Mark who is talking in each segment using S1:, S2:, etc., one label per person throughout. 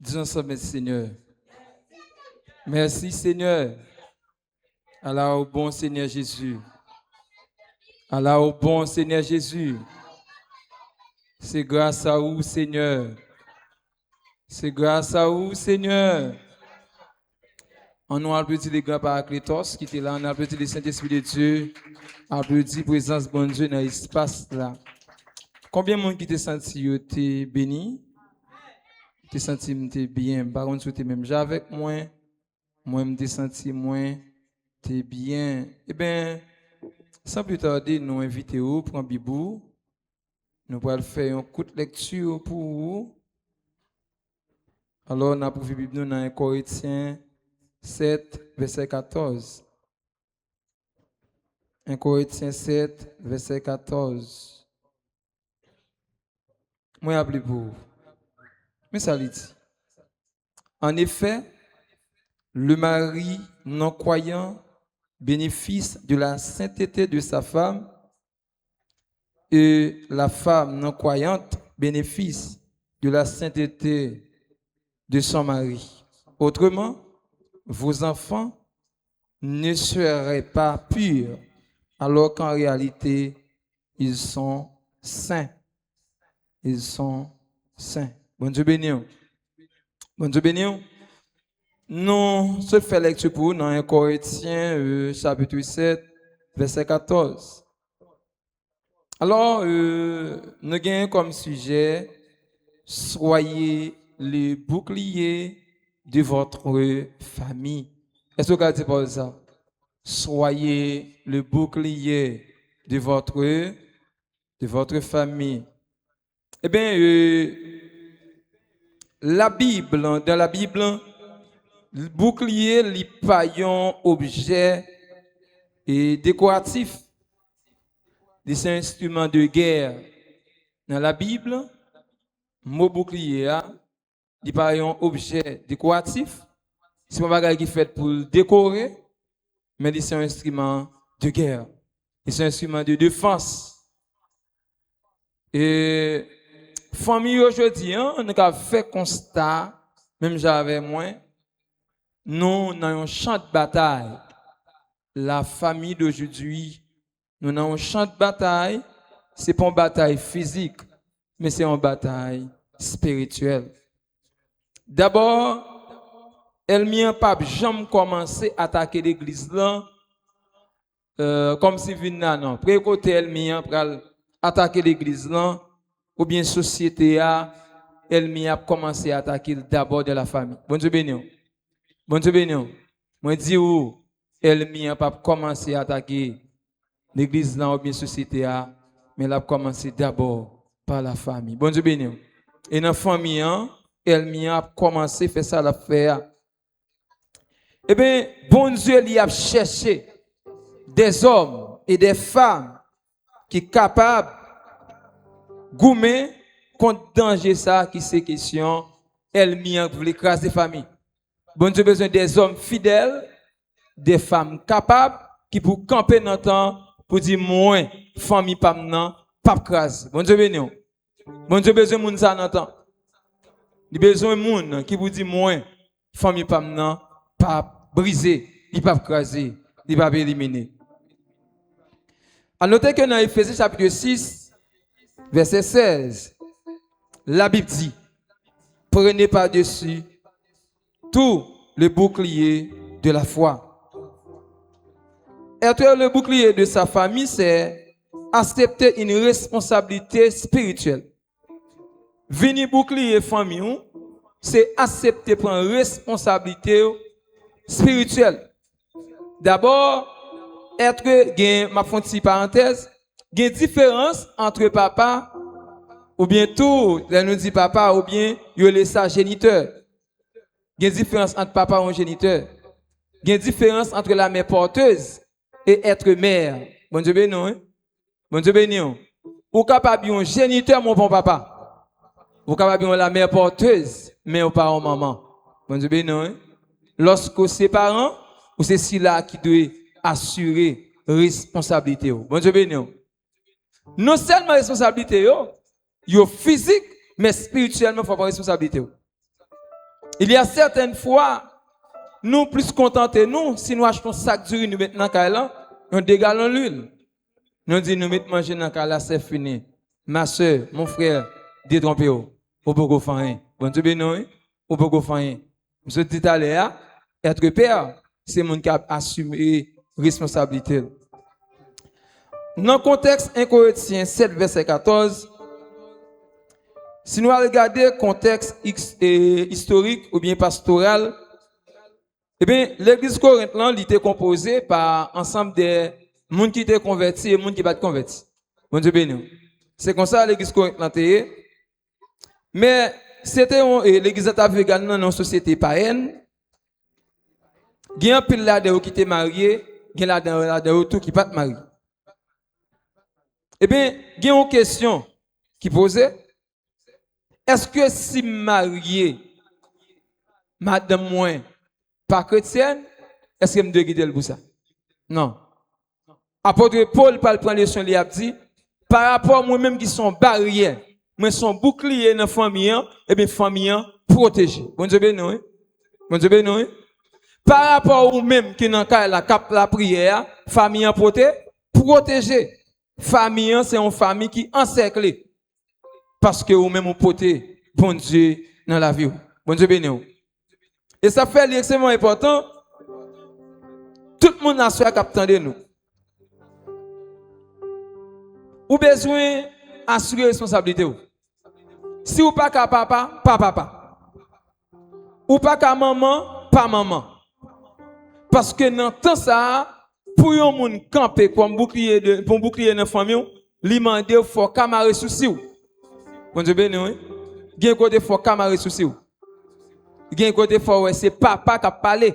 S1: Disons ça, merci Seigneur. Merci Seigneur. Allah au bon Seigneur Jésus. Allah au bon Seigneur Jésus. C'est grâce à vous, Seigneur. C'est grâce à vous, Seigneur. On nous applaudit les grands paraclétos qui étaient là. On applaudit le Saint-Esprit de Dieu. Applaudit présence de bon Dieu dans l'espace là. Combien de monde qui t'a senti t'es béni? T'es senti t'es bien? Par contre, tu même avec moi. Moi, je t'ai senti moins. T'es bien. Eh bien, sans plus tarder, nous invitons pour un bibou. Nous allons faire une courte lecture pour vous. Alors, on a pour Bible nous dans 1 Corinthiens 7, verset 14. 1 Corinthiens 7, verset 14. Moi, appelé pour vous. Mais ça dit. En effet, le mari non-croyant bénéficie de la sainteté de sa femme et la femme non-croyante bénéficie de la sainteté de son mari. Autrement, vos enfants ne seraient pas purs alors qu'en réalité, ils sont saints. Ils sont saints. Bon Dieu béni. Bon Dieu béni. Nous se fait lecture pour dans 1 Corinthiens chapitre 7, verset 14. Alors, nous gagnons comme sujet, soyez le bouclier de votre famille. Est-ce que vous avez dit pour ça? Soyez le bouclier de votre famille. Eh bien, dans la Bible, le bouclier, les paillons, objets et décoratifs, des instruments de guerre. Dans la Bible, mot bouclier, les paillons, objets décoratifs, c'est pas un bagage qui fait pour décorer, mais c'est un instrument de guerre. C'est un instrument de défense. Et famille aujourd'hui, on a fait constat, même j'avais moins, nous avons un champ de bataille. La famille d'aujourd'hui, nous avons un champ de bataille. C'est pas une bataille physique, mais c'est une bataille spirituelle. D'abord, elle m'a pas jamais commencé à attaquer l'église là, comme si vina non. Précoté elle m'a attaquer l'église là, ou bien société a, elle m'a commencé à attaquer d'abord de la famille. Bon Dieu béni. Bon Dieu béni. Moi dis où elle m'a pas commencé à attaquer l'église là ou bien société a, mais elle a commencé d'abord par la famille. Bon Dieu béni. Et dans la famille, elle m'a commencé à faire ça l'affaire. Eh bien, bon Dieu, il a cherché des hommes et des femmes qui sont capables de gommer contre danger ça qui c'est question. Elle m'a voulu écraser la famille. Bon Dieu, besoin des hommes fidèles, des femmes capables qui pour camper dans le temps pour dire moins famille pas maintenant, pas crase. Bon Dieu béni. Bon Dieu besoin de moun ça dans le temps. Il besoin de moun qui vous dit moins famille pas maintenant, pas briser, il pas craser, il pas éliminer. À noter que dans Éphésiens chapitre 6, verset 16, la Bible dit, prenez par-dessus tout le bouclier de la foi. Être le bouclier de sa famille, c'est accepter une responsabilité spirituelle. Venir bouclier famille, c'est accepter prendre responsabilité spirituelle. D'abord, ma fonte parenthèse, il y a une différence entre papa, ou bien tout, là nous dit papa, ou bien il y a ça géniteur. Il y a une différence entre papa et géniteur. Il y a une différence entre la mère porteuse et être mère. Bon Dieu béni, hein? Bon Dieu béni. Ou capable un géniteur, mon bon papa. Ou capable la mère porteuse, mais ou pas en maman. Bon Dieu béni, hein? Lorsque c'est parents, ou c'est celui-là qui doit assurer responsabilité. Bon Dieu béni. Non seulement responsabilité, yo physique, mais spirituellement, il faut avoir responsabilité. Il y a certaines fois, nous plus contenter nous si nous achetons un sac d'huile, nous mettons dans la on dégale l'huile. Nous disons, nous mettons manger dans la c'est fini. Ma soeur, mon frère, détrompez-vous. Ou pas faire rien. Bon Dieu béni, ou pas faire rien. Je dis à l'heure, être père, c'est mon qui a assumé responsabilité. Dans le contexte 1 Corinthiens 7, verset 14, si nous regardons le contexte historique ou bien pastoral, eh bien, l'église corinthienne était composée par ensemble des gens qui étaient convertis et des gens qui ne sont pas convertis. Bon Dieu béni. C'est comme ça l'église corinthienne était. Mais c'était l'église était également dans une société païenne. Il y a un pile là-dedans qui étaient mariés, il y a là-dedans qui ne sont pas mariés. Eh bien, il y a une question qui posait. Est-ce que si marié, madame moi, pas chrétienne, est-ce que je dois guider pour ça? Non. Apôtre Paul parle prendre leçon il a dit par rapport à moi-même qui sont barrières, moi sont boucliers dans la famille, et bien famille protégée. Bon Dieu béni, oui. Bon Dieu béni, oui. Par rapport à vous-même qui dans la cap la prière, famille protégée. Famille c'est une famille qui encerclée. Parce que vous-même vous portez bon Dieu dans la vie. Bon Dieu béni. Et ça fait l'extrêmement important. Tout le monde a su capter nous. Ou besoin d'assurer responsabilité. Si vous pas qu'à papa, pas papa. Ou pas qu'à maman, pas maman. Parce que dans temps ça, pour un monde camper comme bouclier dans la famille, il demande faut camarer souci. Bon Dieu béni, oui. Il y a un côté faut camarer souci. Il y a un côté faut c'est papa qui a parlé.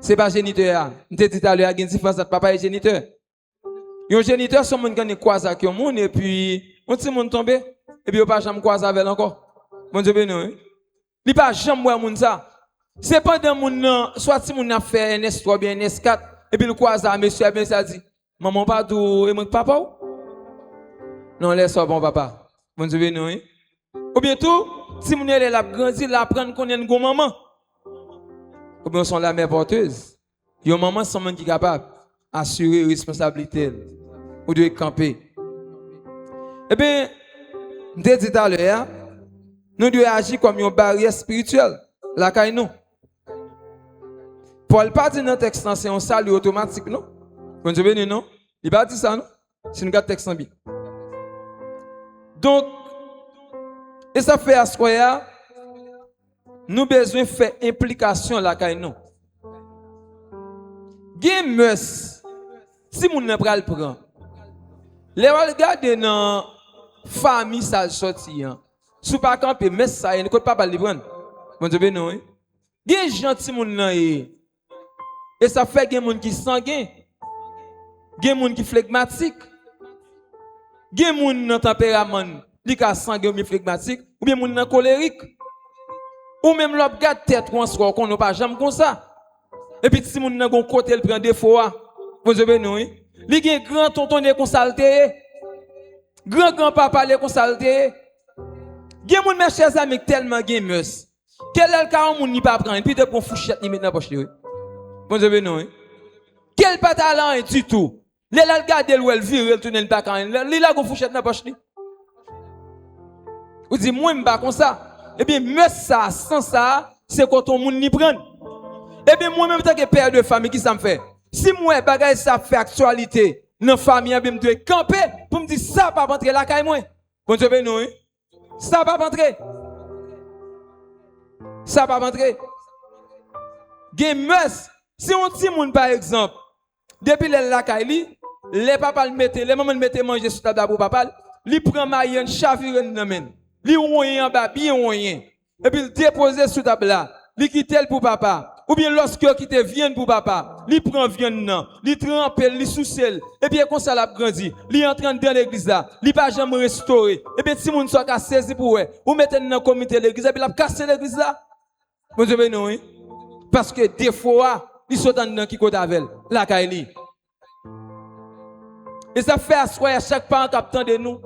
S1: C'est pas géniteur. Je te dis tout à l'heure, il y a une différence entre papa et géniteur. Un géniteur, c'est un monde qui croise avec un monde et puis on petit monde tombe et puis on pas jamais croiser avec encore. Bon Dieu béni, oui. Il pas jamais voir monde ça. C'est pendant mon soit si mon a fait un S3 bien un S4 et puis le croise à monsieur bien ça dit maman pas d'où et mon papa ou? Non laisse ça bon papa. Bon Dieu béni, oui. Ou bien tout si mon elle a grandi la prendre qu'on est une grande maman. Ou bien sont la mère porteuse. Yo maman c'est monde qui est capable assurer responsabilité ou de camper. Eh bien, je te dis tout à l'heure, nous devons agir comme une barrière spirituelle. La caille nous. Paul pas dit dans le texte, c'est un salut automatique, non? Bon Dieu béni, non? Il pas dit ça, non? Si nous regardons le texte en Bible. Donc, et ça fait à ce qu'on nous besoin de faire implication la caille nous. Games, si nous ne prenons pas le prendre, les regarder dans la famille, ça sorti. Si pas camper, mais ça, il ne peut pas le prendre. Bon Dieu béni, oui. Il y a des gens qui sont et ça fait des gens qui sont sanguins. Il y a des gens qui sont flegmatiques. Il y a des gens qui ont tempérament, qui sont sanguins ou flegmatiques, ou bien des gens qui sont colériques. Ou même l'autre gars tête ou en soi qu'on n'a pas jamais comme ça. Et puis si moun nan gon côté il prend des fois, bon Dieu béni oui. Li gen grand tonton ne consalté. Grand papa le consalté. Gen moun mes chers amis tellement gen meus. Quel est le cas moun ni pas prendre puis de prend fourchette ni mettre dans poche li. Bon Dieu béni oui. Quel pas talent du tout. Le la regarder ou elle vire elle tourner le pas quand li la gon fourchette dans poche li. Ou dit moi m'pa comme ça. Eh bien meus ça sans ça, c'est quand on moun ni prendre. Eh bien, moi-même, tant que père de famille, qui ça me fait? Si moi, bagay ça fait actualité, dans la famille, je dois camper pour me dire ça pas rentrer la caille, moi. Bon Dieu, ben non, ça pas rentrer. Ça pas rentrer. Game si on dit, par exemple, depuis la caille, les papas le mettent, les mamans le mettent manger sur la table pour papa, ils prennent maillon, chavire dans main. Ils ont en bas, bien rien. Et puis, ils déposent sur la table là. Ils quittent pour papa. Ou bien lorsque quitte viande pour papa, il prend viande nan, il trempe, il sous-sel, et bien comme ça l'a grandi, il entre dans l'église là, il pas jamais restauré. Et bien si moun soit ka saisi pour ou mettez dans le comité de l'église et puis l'a casser l'église là. Bon Dieu béni oui. Parce que des fois, il sont dans qui côté avec la caille. Et ça fait à chaque parent captant de nous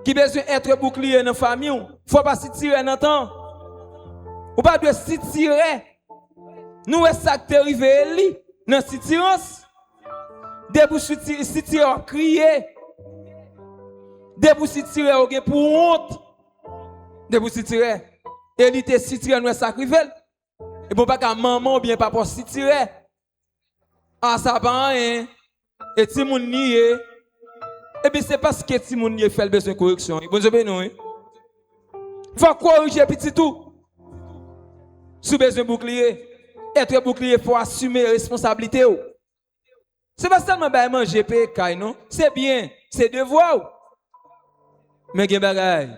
S1: qui besoin être bouclier dans la famille, faut pas se tirer dans temps. Ou pas de si tirer. Nous, est ça qui est arrivé dans si tirance. Debout si tirer, crier. Debout si tirer, on a pour honte. Debout si tirer. Et il était si tirer, nous est sacrifié. Et bon, pas qu'à maman ou bien papa si tirer. Ah, ça va rien. Et si mon nié. Et bien, c'est parce que si mon nié fait besoin de correction. Bon, je vais nous. Il faut corriger petit tout. Sous besoin de bouclier. Être bouclier, il faut assumer la responsabilité. C'est pas seulement manger PK, non? C'est bien, c'est devoir. Mais il y a des bagages.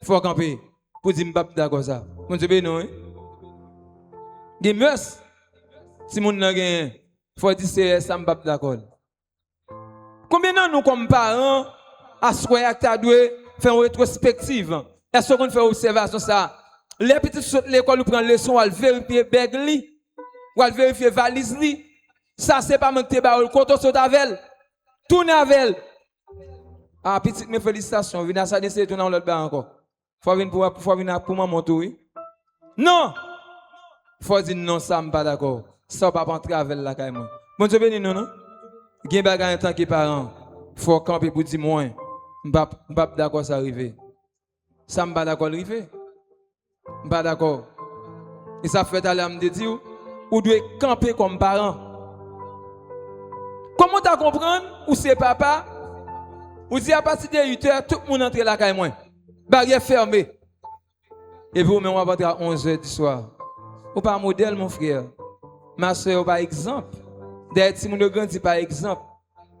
S1: Il faut camper. Pour dire que je suis d'accord ça. Bon, je vais nous. Il y a des mœurs. Si mon n'a rien, il faut dire que c'est ça, je suis d'accord. Combien de nous, comme parents, à ce qu'on a faire une rétrospective? Est-ce qu'on fait observation ça? Les petits sautent l'école, nous prennent leçon, on vérifier bagli, on vérifier valise li. Ça c'est pas manquer baol, quand on saute avec elle, tourne avec elle. Ah petite mes félicitations, venez à ça d'essayer tourner dans l'autre bas encore. Faut venir pour maman tout oui. Non. Faut dire non, ça me pas d'accord. Ça pas rentrer avec la caille moi. Bon Dieu béni non. Gen bagay en tant que parent, faut camper pour dire moi, m'pas d'accord ça arriver. Ça m'pas d'accord arriver. M'pas d'accord. Et ça fait aller me dire ou doit camper comme parent. Comment tu comprendre ou c'est papa ou dit à partir de 8h tout le monde entre la caille moi. Barrière fermée. Et vous même on va rentrer à 11h du soir. Ou pas modèle mon frère. Ma soeur ou pas exemple. D'être si mon grandi par exemple.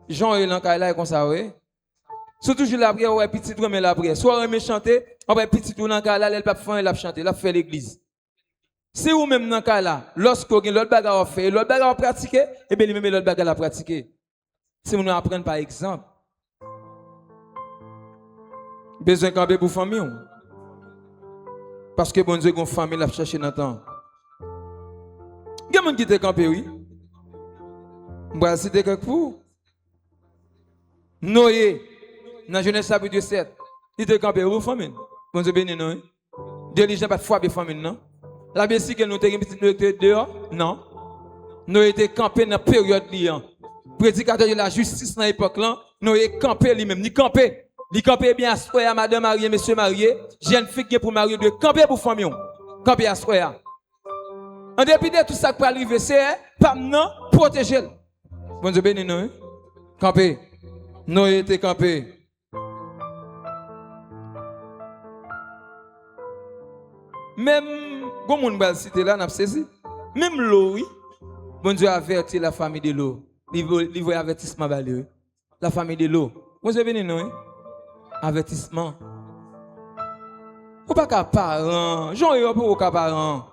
S1: Jean et l'encaille là comme ça ouais. Surtout je la prière ouais petit drum la prière. Soit on me chanter, on va petit tout l'encaille là, elle pas faire la chanter, la faire l'église. Si vous même dans cas là, lorsque vous avez l'autre bagarre à faire, l'autre bagarre à pratiquer, et bien même l'autre bagarre à pratiquer. Si vous nous apprenez par exemple. Besoin de camper pour famille. Parce que bon Dieu, une famille l'a cherché dans le temps. Il y a des gens qui te campé, oui. Je vais citer quelques pour. Noé, dans Genèse chapitre 7, il te campé pour famille. Bon Dieu béni, non? Dieu n'a pas de foi pour famille, non? La Bible dit que nous avons une petite dehors? Non. Nous avons campé dans la période liant. Prédicateur de la justice dans l'époque là, nous avons campé lui-même, ni campé. Li camper bien à soya madame mariée monsieur marié, jeune fille qui pour marier de camper pour famille. Camper à soya. En dépit de tout ça qui peut arriver, c'est pas non protéger. Bon Dieu béni nous. Camper. Nous était camper. Même comme on va citer là n'a saisi. Même l'eau oui. Bon Dieu avertit la famille de l'eau. Il voit avertissement balé. La famille de l'eau. Bon Dieu béni nous. Avertissement. Ou pas qu'à parents. Jean pour qu'à parents.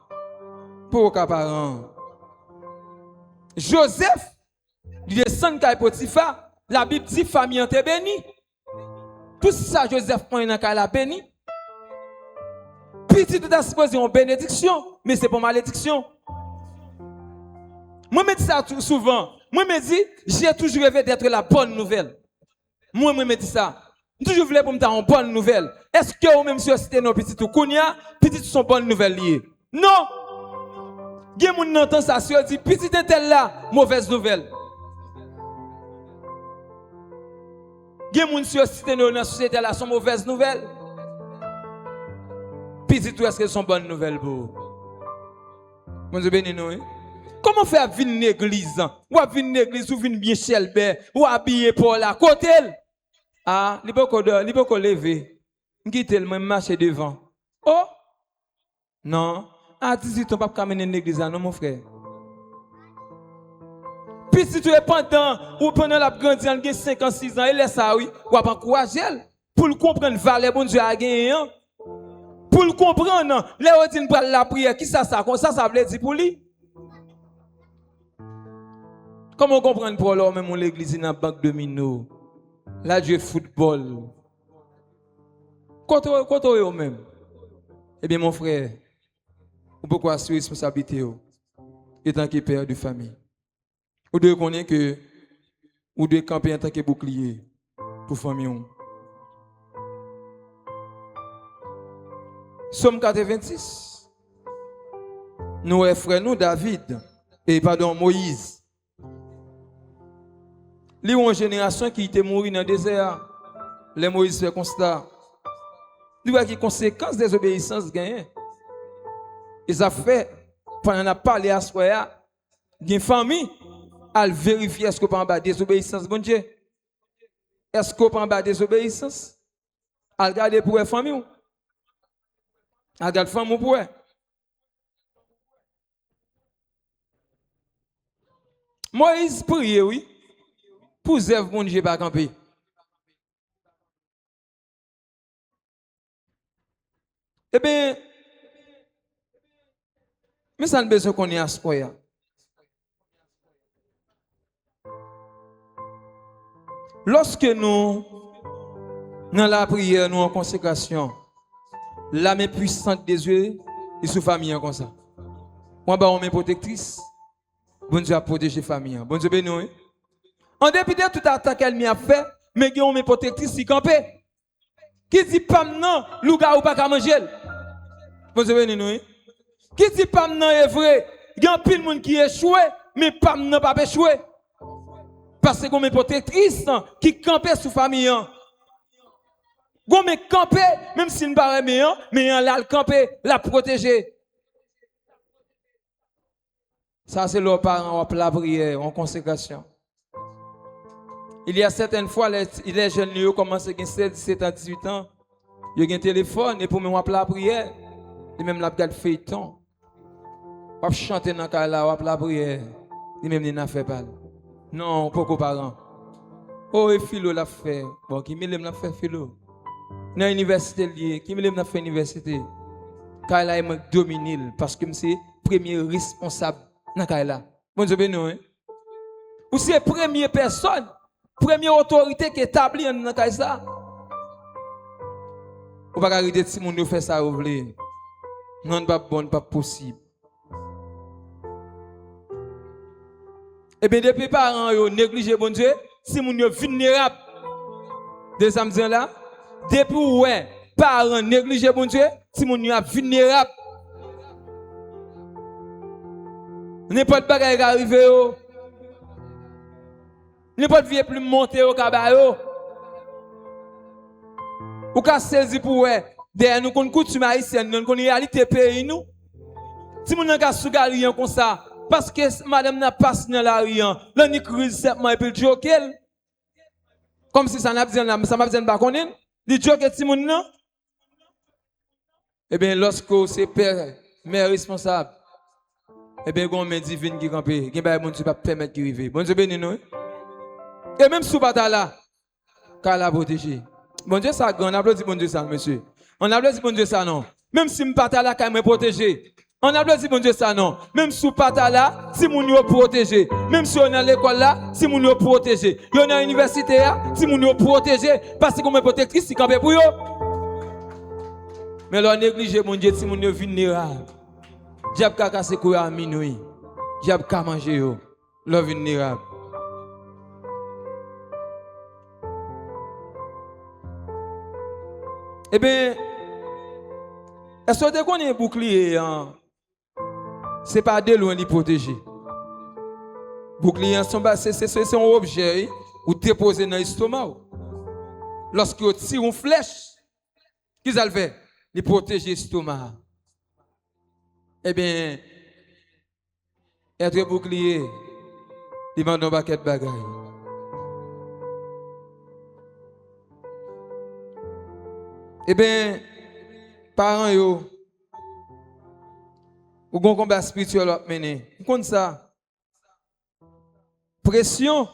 S1: Pour qu'à parents. Joseph, il descend de Potiphar. La Bible dit famille en te béni. Tout ça, Joseph prend dans la béni. Petit tout à supposé une bénédiction, mais c'est pas malédiction. Moi, je me dis ça souvent. Moi, je me dis, j'ai toujours rêvé d'être la bonne nouvelle. Moi, je me dis ça. Toujours voulu pour me dire une bonne nouvelle. Est-ce que vous même si vous citez nos petits tout kounya, petits sont bonnes nouvelles liées? Non! Gen moun n'entend ça, si on dit petit tel là, mauvaise nouvelle. Gen moun si vous citez dans la société là, sont mauvaises nouvelles. Petit tout est-ce que sont bonnes nouvelles pour? Mon Dieu béni nous. Comment faire venir une église? Ou venir une église ou venir bien chelbe, ou habiller pour la côté? Ah, il peut pas lever. Quitter le même marcher devant. Oh! Non. Ah, 18 ans, pas camener une église, non, mon frère. Puis si tu es pendant la grandi, il a 56 ans, il est ça, oui. Ou pas encourager pour le comprendre, valeur, bon Dieu a gagné. Pour le comprendre, les ordines pour la prière, qui ça veut dire pour lui? Comment comprendre pour l'homme, même l'église, dans la banque de Mino? Là, Dieu football. Quand on est au même, eh bien, mon frère, vous pouvez assurer responsabilité en tant que père de famille. Vous devez connaître que vous devez camper en tant que bouclier pour la famille. Somme 4, 26. Nous frère nous David et pardon Moïse. Li une génération qui était morte dans le désert. Les Moïse fait constat. Il voit qui conséquences des obéissances gagnées. Et ça fait pendant la parlé à soi, une famille à vérifier est-ce qu'on peut en bas désobéissance bon Dieu. Est-ce qu'on peut en bas désobéissance? À regarder pour la famille. À regarder famille pour elle. Moïse prie, oui, pour Zève, mon Dieu, pas camper. Eh bien, mais ça ne besoin qu'on ait à ce point. Lorsque nous, dans la prière, nous en consécration, la main puissante des yeux, et sous famille comme ça. Moi, on main protectrice. Bon Dieu a protégé la famille. Bon Dieu béni. En dépit de toute attaque qu'elle m'a fait, mais il y a une protectrice qui campe. Qui dit pas non, louga ou pas qu'à manger. Bon Dieu béni. Qui dit pas non est vrai. Il y a un pile de monde qui échoué, mais pas non pas échoué. Parce que une protectrice qui campe sous la famille. Gomme camper, même s'il ne paraît pas, mais il a le camper, la protéger. Ça, c'est leurs parents, la prière, en consécration. Il y a certaines fois, les jeunes qui commencent à 16, 17 ans, 18 ans, ils ont un téléphone et pour moi, la prière, ils même la regardent feuilleton. Ils chantent dans la prière, ils même n'a fait pas. Non, pourquoi parents? Oh, et philo l'a fait. Bon, qui me l'a fait philo? Dans l'université liée, qui me l'a fait université? Kaila est dominé parce que c'est premier responsable dans Kaila. Bon Dieu béni, hein? Ou c'est première personne, première autorité qui est établie dans Kaila. Ou pas arrêter si mon fait ça ou voulez. Non pas bon, pas possible. Et bien depuis parents yo négligé bon Dieu, si mon yo vulnérable. De samedi là, depuis ouais, parents négligé bon Dieu, si mon yo vulnérable. N'importe quoi qui arrive yo. N'importe vie plus monter au cabayo. Ou ka saisi pour ouais, derrière nous qu'on coutume haïtienne, nous qu'on réalité pays nous. Si mon ka sougali comme ça parce que madame n'a pas dans la rien, là ni crise septement et puis joker. Comme si ça n'a besoin ça m'a besoin pas connaître. Di joker ti moun nan. Eh bien lorsque c'est père, mère responsable. Eh bien gon men divine qui camper, gen ba moun tu pas permettre qui rive. Bon Dieu béni nous. Et même sous bata là, car la protéger. Bon Dieu ça on applaudit bon Dieu ça monsieur. On applaudit bon Dieu ça non. Même si m'pata là quand me protéger. On applaudit bon Dieu ça non. Même sous pata là, si moun yo protégé. Même si on est à l'école là, si moun yo protégé. Yo dans l'université là, si moun yo protégé parce que comme protectrice si camper pour yo. Mais l'on néglige mon Dieu si moun yo vulnérable. Diable ka casser courir à minuit. Diable ka manger yo. L'on vulnérable. Eh bien, est-ce que vous avez un bouclier? Ce n'est pas de loin de protéger. Bouclier, c'est un objet ou déposé dans l'estomac. Lorsque vous tirez une flèche, qu'est-ce qu'il fait? Il protège l'estomac. Eh bien, être bouclier, il demande un paquet de bagailles. Eh bien, parents, yo, ou gon combat spirituel à mener. Comme ça, pression,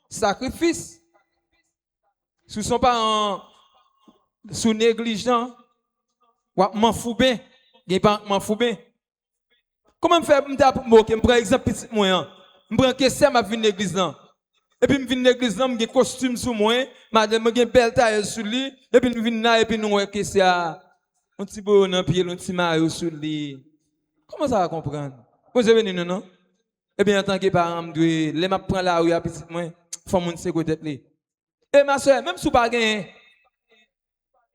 S1: sacrifice, sous son parent, sous négligent, ou m'en fou bien, gen pas m'en fou bien. Comment me faire m'moquer, par exemple petit moyen, m'prend question m'a vinn l'église là. Et puis, je viens de l'église, je un costume sur moi, madame, je une belle taille sur lui, et puis, je viens là, et puis, nous, que c'est un petit beau dans pied, un petit maillot sur lui. Comment ça va comprendre? Vous avez venu, non? Eh bien, en tant que parent, je dois, les prendre là où il y a petit moi, il faut que je côté de et ma soeur, même si vous pas gagné,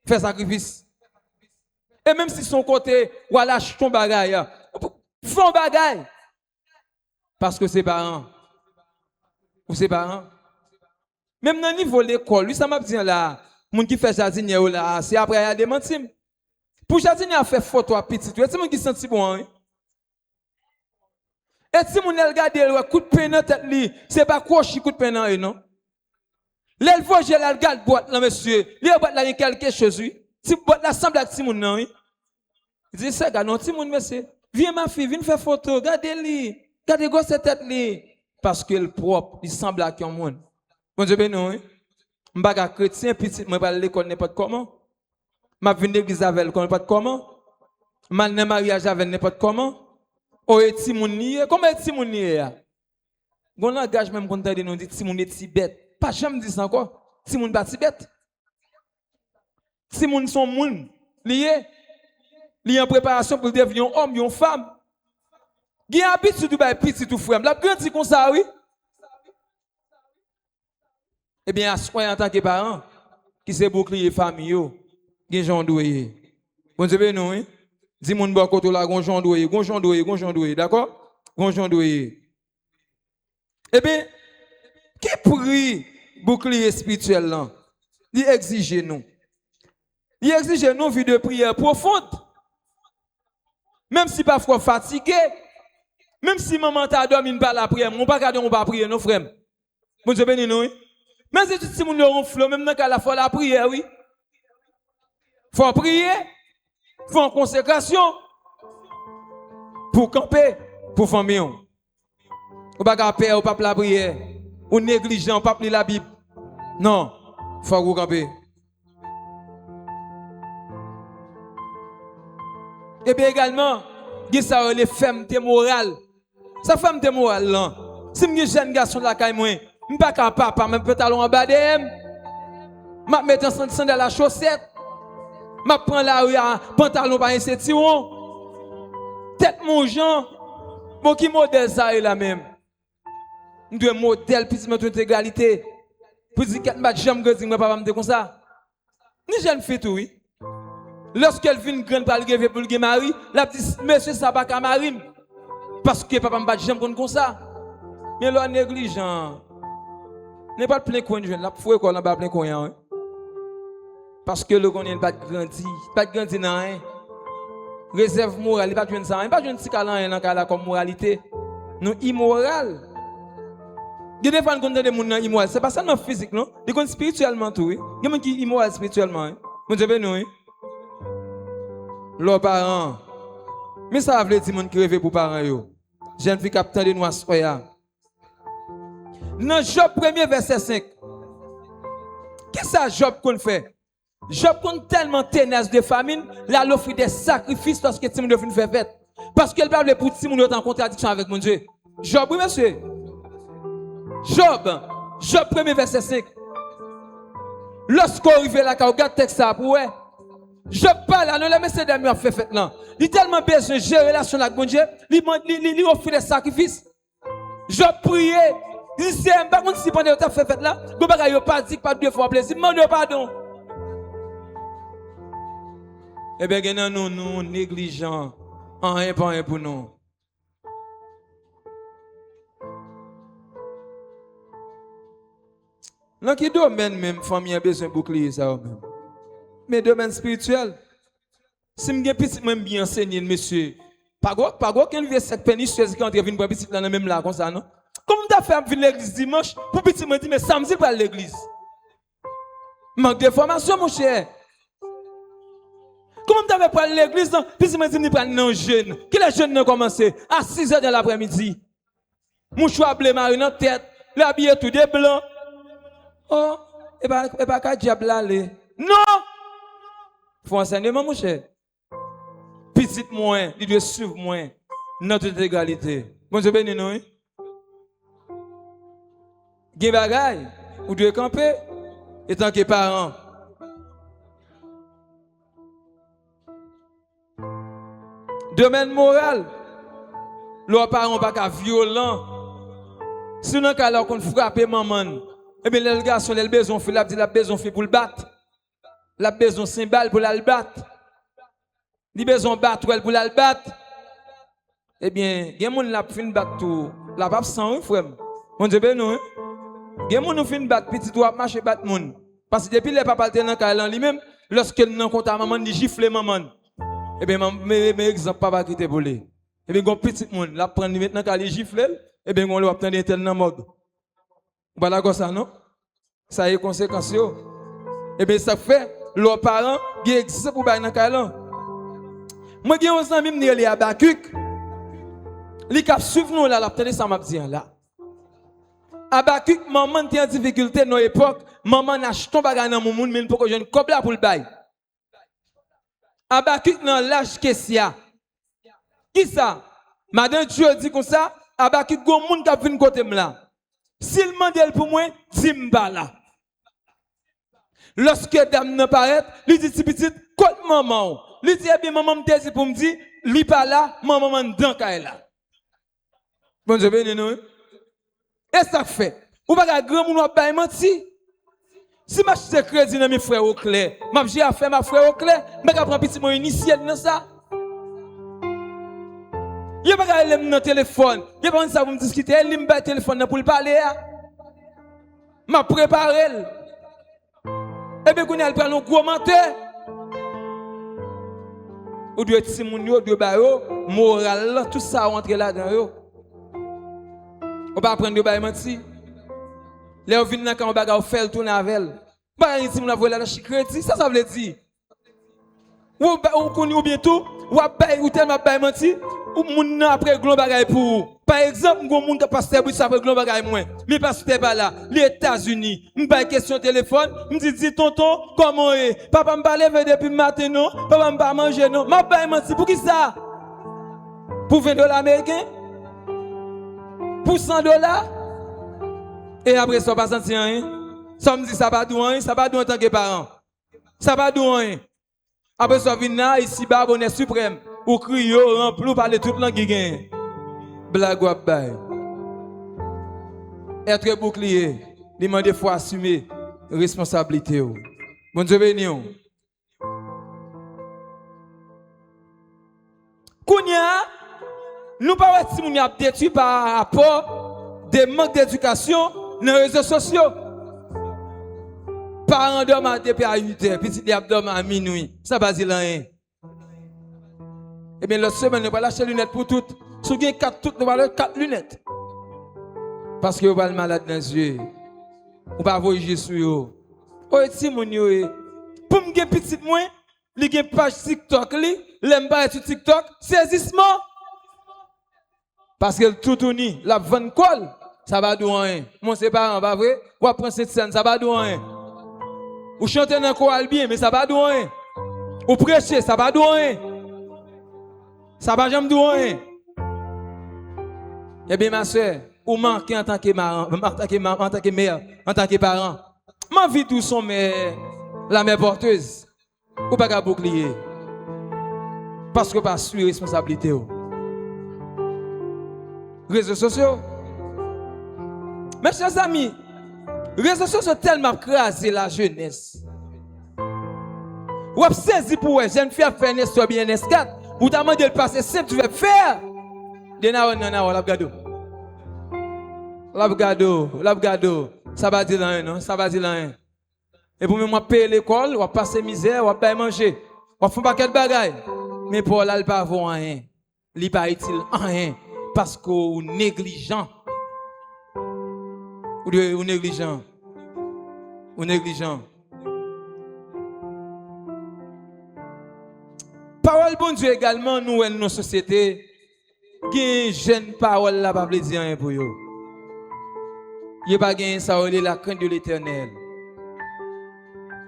S1: fais sacrifice. Et même si son côté, ou lâche ton bagage, Font bagaille. Parce que c'est parents. Ou c'est parents. Même dans le niveau de l'école, lui, ça m'a dit là, moun qui fait jardinier là, c'est après il y a des mentimes. Pour jardinier à faire photo à petit, tu sais moun qui senti bon hein? Et si moun regarde le coup de peine dans tête li, c'est pas quoi coup de peine dans non. L'elle voit j'ai la regarde boîte là monsieur, il boîte là quelque chose oui. Si boîte là semble avec Simon non oui. Il dit ça gars non Simon monsieur, viens ma fille, viens faire photo, regardez-li. Regardez gosse cette tête li parce que le propre, il semble à un monde. Bon Dieu béni oui. M'pa chrétien petit moi pas l'école n'importe comment. M'a venir l'église avec n'importe comment. M'a dans mariage avec n'importe comment. O eti moun niye, comment eti moun niye ya? Gon langage même qu'on t'a dit nous dit ti moun eti bête. Pas jamais dit ça encore. Ti moun pas ti bête. Ti moun son moun lié en préparation pour devenir un homme, une femme. Gen habitude de ba petit tout frère. La grandi comme ça oui. Eh bien, en tant que parent, qui c'est bouclier famille yo, gen jon doué. Bon Dieu béni oui. Dis moun bon côté là gonjon doué, d'accord? Gonjon doué. Eh bien, qui prie bouclier spirituel là? Il exige nous. Il exige nous vie de prière profonde. Même si parfois fatigué, même si maman t'a dormi pas la prière, on pas garder on pas prier nos frères. Bon Dieu béni nous. Mais si moun yon flot même dans la fois la prière oui. Faut prier. Faut en consécration pour camper, pour famille. Ou pas père, ou pas la prière, ou négligent, pas la Bible. Non, faut vous camper. Et bien également, il y a les femmes morales. Ça femme morale là. Si je suis jeune garçon là, je ne suis pas capable, même pantalon en bas de je mets un sandal à la chaussette. Je prends la rue, pantalon par un ceinturon. Tête mon Jean. Bon, qui modèle ça est la même? Nous devons modèle, puis mettre une égalité. Pour dire que je ne suis pas comme ça. Ni jeune fille tout, oui. Lorsqu'elle vient grande pour le pour le mari, la petite monsieur, ça va pas marier. Parce que papa m'a jamais comme ça. Mais là, négligent. N'est pas plein coin de jeune. Là, faut qu'on n'a pas plein coin. Parce que le connaît pas grandi dans rien. Réserve morale, il pas de ça, il pas de petit câlin dans la comme moralité. Nous immoral. Il y a des fois qu'on dit des gens immoral, c'est pas ça non physique non, ils sont spirituellement tout oui. Il y a des gens qui immoral spirituellement. Mon Dieu béni oui. Leurs parents. Mais ça veut dire gens qui rêvent pour parents yo. Jeune fille capitaine de nous soya. Dans Job 1er verset 5. Qu'est-ce que ça Job qu'on fait? Job compte tellement tenace de famine, là il offre des sacrifices lorsque Timon doit faire fête. Parce qu'elle parle pour Timon est en contradiction avec mon Dieu. Job, oui monsieur. Job 1er verset 5. Lorsqu'on arrive là, quand on regarde le texte ça pour Job parle, non, les messieurs d'amis ont fait fête là. Il a tellement besoin de gérer la relation avec mon Dieu, il offre des sacrifices. Job priait, il dit, par contre, si pendant que tu as fait fête là, vous ne pas dit pas deux fois plaisir, demande pardon. Eh bien, nous négligents, en rien pas rien pour nous. Dans quel domaine même, famille a besoin de bouclier ça même? Mais domaine spirituel. Si je petit même bien enseigné, monsieur, pas qu'un vieux sec pénicheuse qui entre venir pour petit dans même là comme ça, non? Comment tu as fait venir l'église dimanche pour petit me dire, mais samedi pas l'église? Manque de formation, mon cher. Comment tu as fait pour l'église, non? Puis me dit, prendre non jeune. Qui les jeunes ont commencé? À 6 h de l'après-midi. Mouchoir bleu marine dans la tête, l'habillé tout de blanc. Oh, et pas qu'à diable aller. Non! Faut enseignement, mon cher. Petit moins, il doit suivre moins notre égalité. Bon Dieu béni nous. Gen bagay, ou devez camper, étant que parents. Domaine moral, leurs parents pas qu'à violent. Sinon, quand on frappe maman, eh bien, le garçon, il a besoin pour le battre. Il a besoin de 5 balles pour le battre. Il a besoin de battre pour le battre. eh bien, il y a des gens qui ont fait battre tout. La pape sans frère. Mon Dieu, ben non. Il y a des gens qui ont fait battre petit ou marcher battre moun. Parce que depuis les papas étaient dans le lui-même, lorsque nous compte à maman, il gifle maman. Eh bien, mes exemples, papa qui était volé. Eh bien, un petit monde, la prendre maintenant quand il gifle, eh bien, on lui obtient des tels dans mode. Voilà comme ça, non? Ça a des conséquences. Eh bien, ça fait, leurs parents, ils existent pour bailler dans le là. Moi, j'ai un ami qui est à Bakuk. Il a suivi nous là, il a obtenu ça, m'a dit là. À Bakuk, maman était en difficulté dans l'époque. Maman n'a acheté un bagage dans mon monde, mais il faut que je ne coupe là pour le bail. À Bakuk, dans l'âge Kessia. Qui ça? Madame Dieu dit comme ça, à Bakuk, il y a un monde qui a vu côté là. S'il demande pour moi, dis-moi là. Lorsque dame ne paraît, lui dit si petit, côté maman. Lui dit, eh bien, maman me dit pour me dire, lui pas là, maman m'en dans là. Bon Dieu, béni nous. Et ça fait. Ou pas grand moun ou pas menti. Si ma chute crédit dans mes frères au clair, ma j'ai affaire ma frère au clair, mais prend petit mon initial dans ça. Y'a pas aller dans téléphone, y'a pas ça pour me discuter, il me bat téléphone pour parler. M'a préparé. Et bien qu'on a prendre un gros menteur. Ou doit être moun yo, doit ba yo, moral tout ça rentre là-dedans yo. On va apprendre de bailler menti. Les on vient quand on bagarre faire tourner avec elle. Pas ici on voit la chicreti, ça veut dire. Ou connait ou bientôt ou bailler ou tellement bailler menti ou moun après glon bagaille pour. Par exemple, gon moun qui pasteur pour ça après glon bagaille moins. Mais pasteur pas là, les États-Unis. Me baille question téléphone, me dit tonton comment est? Papa me parle depuis matin non, papa me pas manger non. M'a baille menti pour qui ça? Pour $20 américains? Pour $100 et après ça pas senti rien. Ça me dit ça pas douan, ça pas douan en tant que parent. Ça pas douan. Après ça vient là ici bas bonnet suprême ou crier rempli parler toute langue qui gagne. Blague ou bail. Être bouclier, demander faut assumer responsabilité. Bon Dieu béni. Kounya nous pas si nous a détruit par rapport des manques d'éducation dans les réseaux sociaux. Parents dorment à depuis à 8h, petit dorment à minuit. Ça va dire rien. Eh bien, l'autre semaine, nous va lâcher lunettes pour toutes. Si vous avez 4 toutes, nous va lâcher 4 lunettes. Parce que vous avez malade dans les yeux. Vous va voyager sur eux. Oh, si mon yo, pour me gagner petit moins, il y a une page TikTok, l'aime pas sur TikTok, saisissement. Parce que tout uni, la vente colle, ça va douan rien. Mon c'est pas pas vrai? Ou prendre cette scène, ça va douan rien. Ou chanter dans chorale bien, mais ça va douan rien. Ou prêcher, ça va douan rien. Ça va jamais douan rien. Eh bien ma soeur, ou manquer en tant que mère, en tant que mère, en tant que parent. Ma vie tout son mère, la mère porteuse. Ou pas qu'à bouclier. Parce que pas sur responsabilité. Réseaux sociaux. Mes chers amis, réseaux sociaux tellement crasé la jeunesse. Ou saisi pour eux, jeune fille a fait un histoire bien S4. Ou t'as demandé de passer simple, tu veux faire. L'abgado. Ça va dire rien, non? Ça va dire rien. Et pour moi, payer l'école, ou passer misère, ou pas manger. Ou faire un paquet de bagailles. Mais pour là, il ne va pas rien. Il n'est pas utile rien. Parce qu'on est négligent. Ou négligent. Ou négligent. Parole bon Dieu également, nous, dans nos sociétés, qui une jeune parole là, pas dire rien pour eux. Il n'y a pas de ça, la crainte de l'éternel.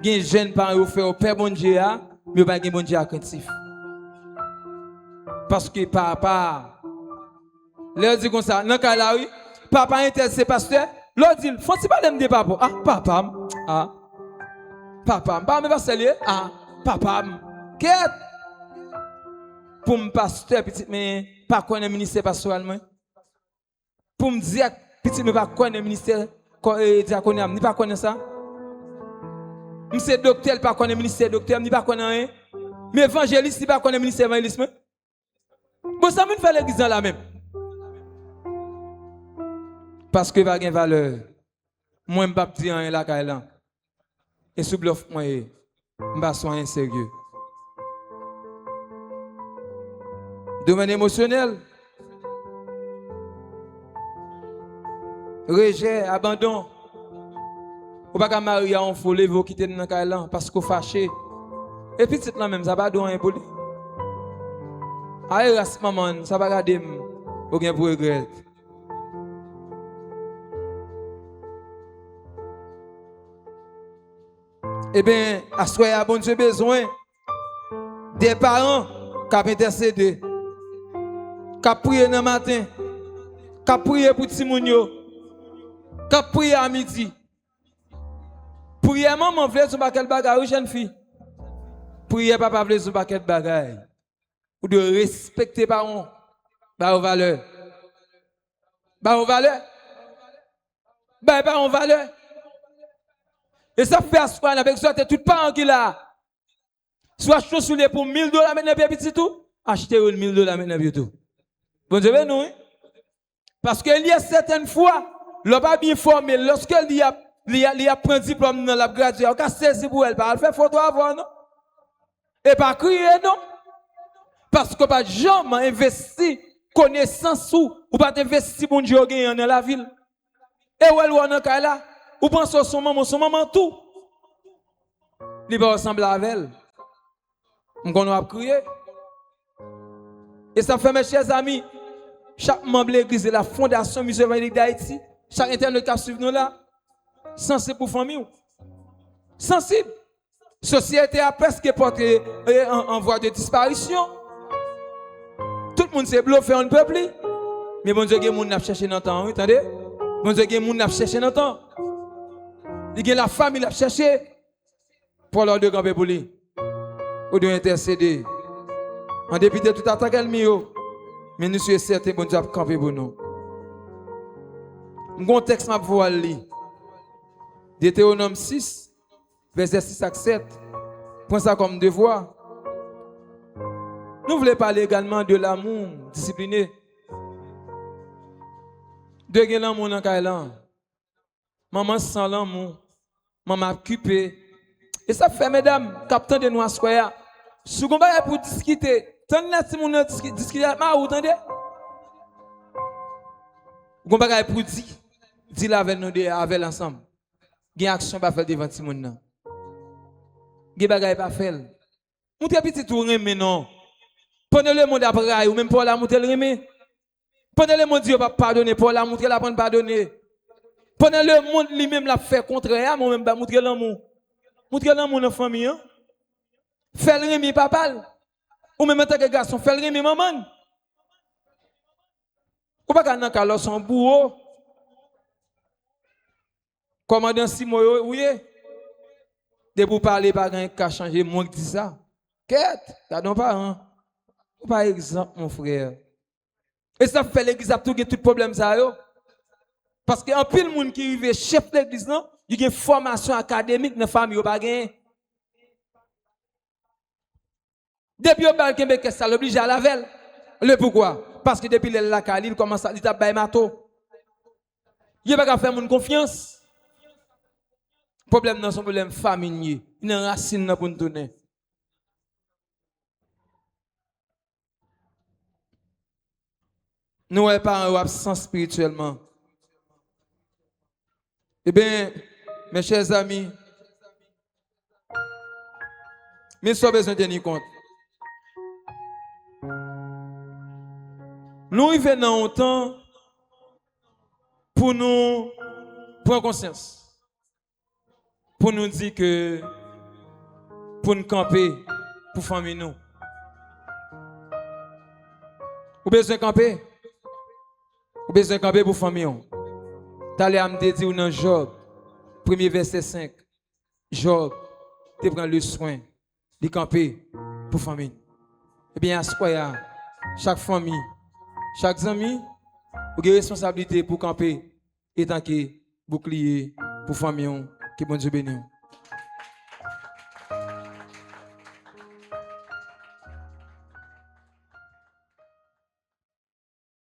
S1: Il y a une jeune parole qui fait au Père bon Dieu, mais il n'y a pas de bon Dieu attentif. Parce que papa, leur dit comme ça, dans le cas là, oui, papa intéressé pasteur, leur dit, faut-il pas de papa? Ah, papa, mais pas sérieux? Ah, papa, qu'est-ce? Pour me pasteur, petit, mais pas quoi le ministère pastoral, pour me dire, petit, mais pas quoi le ministère diaconal, ni pas quoi ça? Monsieur docteur, pas quoi le ministère docteur, ni pas quoi rien? Mais évangéliste, ni pas quoi le ministère évangéliste? Bon, ça me fait l'église dans la même. Parce que pas de valeur. Moi, je ne peux pas dire rien là. Et sous bluff, moi, je ne pas soigner sérieux. Domaine émotionnel. Rejet, abandon. Ou pas qu'à marier en folie, vous quitter dans le parce que vous fâchez. Et puis, c'est là même, ça va pas rien pour lui. Aïe, maman, ça va garder, ou bien pour regretter. Eh bien, à ce qu'il bon Dieu besoin des parents qui ont intercédé, qui ont prié dans le matin, qui ont prié pour Timounio, qui ont prié à midi. Priez maman, vous voulez sur paquet de bagaille, jeune fille. Priez papa, vous voulez sur paquet de bagaille. Ou de respecter parents, bah aux valeurs. Bah aux valeurs. Bah aux valeurs. Et ça fait à soi, avec ça, tout parent qui là. Soit chaussure pour $1000 maintenant, petit tout. Achetez $1000 maintenant, tout. Bon Dieu, nous, hein? Parce qu'il y a certaines fois, l'on pas bien formé, lorsqu'elle y a pris un diplôme dans la graduée, on a saisi pour elle, pas faire photo avant, non? Et pas crier, non? Parce que pas jamais investi connaissance ou pas investi bon Dieu dans la ville. Et où elle est dans là? Ou pensez à son maman tout. Il va ressembler à elle. On va crier. Et ça fait, mes chers amis, chaque membre de l'église de la Fondation Musée évangélique d'Haïti, chaque internet qui suit nous là, sensible pour la famille. Sensible. La société a presque porté en voie de disparition. Tout le monde s'est bluffé, on ne peut plus. Mais bon Dieu, il y a des gens qui ont cherché dans le temps. Entendez? Bon Dieu, il y a des gens qui ont cherché dans le temps. Il y a la famille qui a cherché pour leur de camper pour lui. Ou de intercéder. En dépit de tout attaque elle mio. Mais nous sommes certains bon Dieu a camper pour nous. Mon texte m'a voir lire. Deutéronome 6 verset 6 à 7. Prends ça comme devoir. Nous voulons parler également de l'amour discipliné. De l'amour dans Kailan. Maman sans l'amour. Maman occupée. Et ça fait, mesdames, capitaine de nous à Square. Si vous avez pour discuter, tant que vous avez discuté avec moi, vous entendez? Vous avez pour dire avec nous avec l'ensemble. Il y a une action pas faire devant tout le monde. Il y a des pas faire. Vous avez petit tour, mais non. Prenez le monde après, ou même pour la monter le remet. Prenez le monde Dieu va pardonner, pour la montrer la prendre pardonner. Prenez le monde lui-même la fait contraire, moi même montrer l'amour. Montrer l'amour dans la famille. Hein? Fais le remet papa. Ou même en tant que garçon, fais le remet maman. Ou pas qu'un calor son bourreau. Commandant Simon, oui. De pour parler, pas un cas changer, moi qui dis ça. Qu'est-ce? T'as non pas, hein? Par exemple, mon frère. Et ça fait l'église a tout problème ça yo. Parce qu'en pile monde qui arrive chef de l'église non, il y a une formation académique dans la famille pas gagné. Depuis au bal Québec ça l'oblige à la veille. Le pourquoi? Parce que depuis la Cali, il commence à dire bail mato. Il pas faire mon confiance. Problème non son problème familier. Il y a une racine pour nous donner. Nous sommes pas absents spirituellement. Eh bien, mes chers amis, nous sommes besoin de tenir compte. Nous arrivons dans un temps pour nous prendre conscience. Pour nous dire que pour nous camper, pour famille nous. Vous besoin de camper? Vous besoin de camper pour famille. T'allais à me dire dans Job, premier verset 5. Job, tu prends le soin de camper pour famille. Eh bien, à ce point, chaque famille, chaque ami, vous avez responsabilité pour camper et tant que bouclier pour famille qui bon Dieu bénisse.